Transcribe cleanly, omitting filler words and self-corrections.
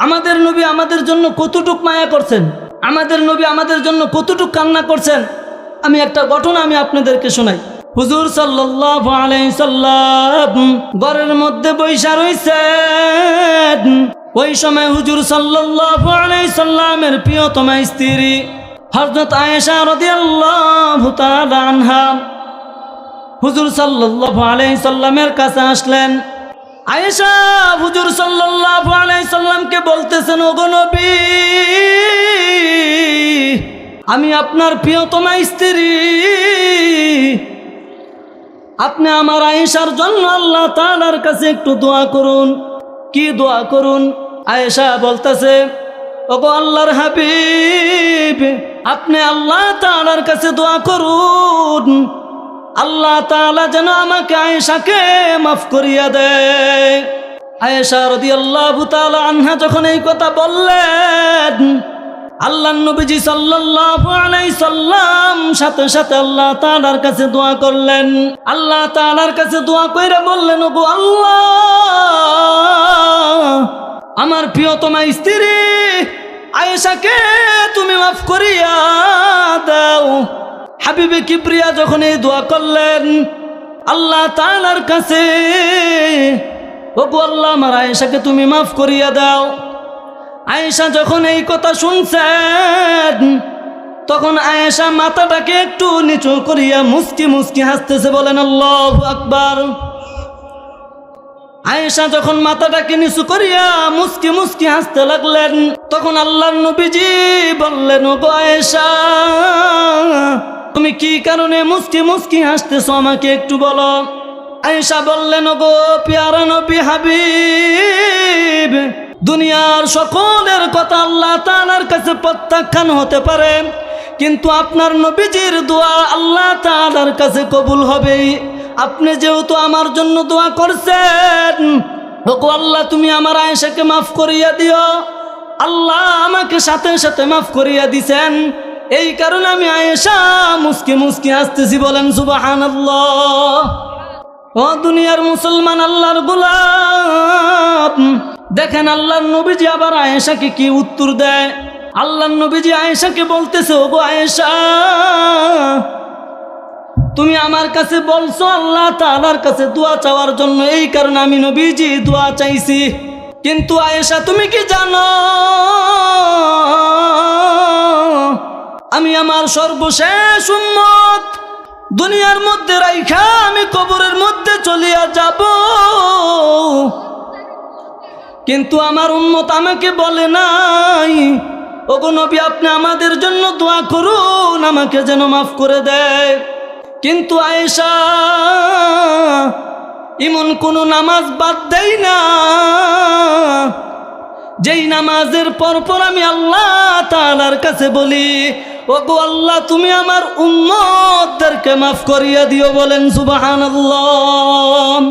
আমাদের নবী আমাদের জন্য কতটুক মায়া করছেন, আমাদের নবী আমাদের জন্য কতটুক কান্না করছেন। আমি একটা ঘটনা আমি আপনাদেরকে শোনাই। হুজুর সাল্লাল্লাহু আলাইহি সাল্লাম ঘরের মধ্যে বৈশা রইছেন। ওই সময় হুজুর সাল্লাল্লাহু আলাইহি সাল্লামের প্রিয়তমা স্ত্রী হযরত আয়েশা রাদিয়াল্লাহু তাআলা আনহা হুজুর সাল্লাল্লাহু আলাইহি সাল্লামের কাছে আসলেন। আয়েশা হুজুর সাল্লাল্লাহু আলাইহি সাল্লামকে বলতেছেন, ওগো নবী, আমি আপনার প্রিয়তমা স্ত্রী, আপনি আমার আয়েশার জন্য আল্লাহ তাআলার কাছে একটু দোয়া করুন। কি দোয়া করুন? আয়েশা বলতেছে, ওগো আল্লাহর হাবিব, আপনি আল্লাহ তাআলার কাছে দোয়া করুন, আল্লাহ তাআলা যেন আমাকে আয়েশাকে মাফ করিয়া দেয়। আয়েশা রাদিয়াল্লাহু তাআলা আনহা যখন এই কথা বললেন, আল্লাহর নবীজি সাল্লাল্লাহু আলাইহি সাল্লাম সাথে সাথে আল্লাহ তাআলার কাছে দোয়া করলেন। আল্লাহ তাআলার কাছে দোয়া কইরা বললেন, ওগো আল্লাহ, আমার প্রিয়তমা স্ত্রী আয়েশাকে তুমি মাফ করিয়া দাও। হাবিবে কিবরিয়া যখন এই দোয়া করলেন আল্লাহ তাআলার কাছে, ওগো আল্লাহ, আমার আয়েশাকে তুমি মাফ করিয়া দাও। আয়েশা যখন এই কথা শুনছেন তখন আয়েশা মাথাটাকে একটু নিচু করিয়া মুস্কি মুস্কি হাসতেছে, বলেন আল্লাহু আকবার। আয়েশা যখন মাথাটাকে নিচু করিয়া মুস্কি মুস্কি হাসতে লাগলেন তখন আল্লাহর নবীজি বললেন, ওগো আয়েশা, তুমি কি কারণে মুস্কি মুস্কি হাসতেছো আমাকে একটু বলো। আয়েশা বললেন, ওগো পেয়ারা নবী হাবিব, দুনিয়ার সকলের কথা আল্লাহ তাআলার কাছে প্রত্যাখ্যান হতে পারে, কিন্তু আপনার নবীজির দোয়া আল্লাহ তাআলার কাছে কবুল হবেই। আপনি যেহেতু আমার জন্য দোয়া করছেন, ওগো আল্লাহ, তুমি আমার আয়েশাকে মাফ করিয়া দিও। আল্লাহ আমাকে সাথে সাথে মাফ করিয়া দিছেন, এই কারণে আমি আয়েশা মুস্কি মুস্কি হাসতেছি, বলেন সুবহানাল্লাহ। ও দুনিয়ার মুসলমান, আল্লাহর গোলাম, দেখেন আল্লাহর নবীজি আবার আয়েশাকে কি উত্তর দেয়। আল্লাহর নবীজি আয়েশাকে বলতেছে, ওগো আয়েশা, তুমি আমার কাছে বলছো আল্লাহ তাআলার কাছে দোয়া চাওয়ার জন্য, এই কারণে আমি নবীজি দোয়া চাইছি। কিন্তু আয়েশা, তুমি কি জানো আমি আমার সর্বশেষ উম্মত দুনিয়ার মধ্যে রাইখা আমি কবরের মধ্যে চলিয়া যাব, কিন্তু আমার উম্মত আমাকে বলে নাই, ওগো নবী, আপনি আমাদের জন্য দোয়া করুন, আমাকে যেন মাফ করে দেয়। কিন্তু আয়েশা এমন কোনো নামাজ বাদ দেই না যেই নামাজের পরপর আমি আল্লাহ তাআলার কাছে বলি, ওগো আল্লাহ, তুমি আমার উম্মতদেরকে মাফ করিয়া দিও, বলেন সুবহানাল্লাহ।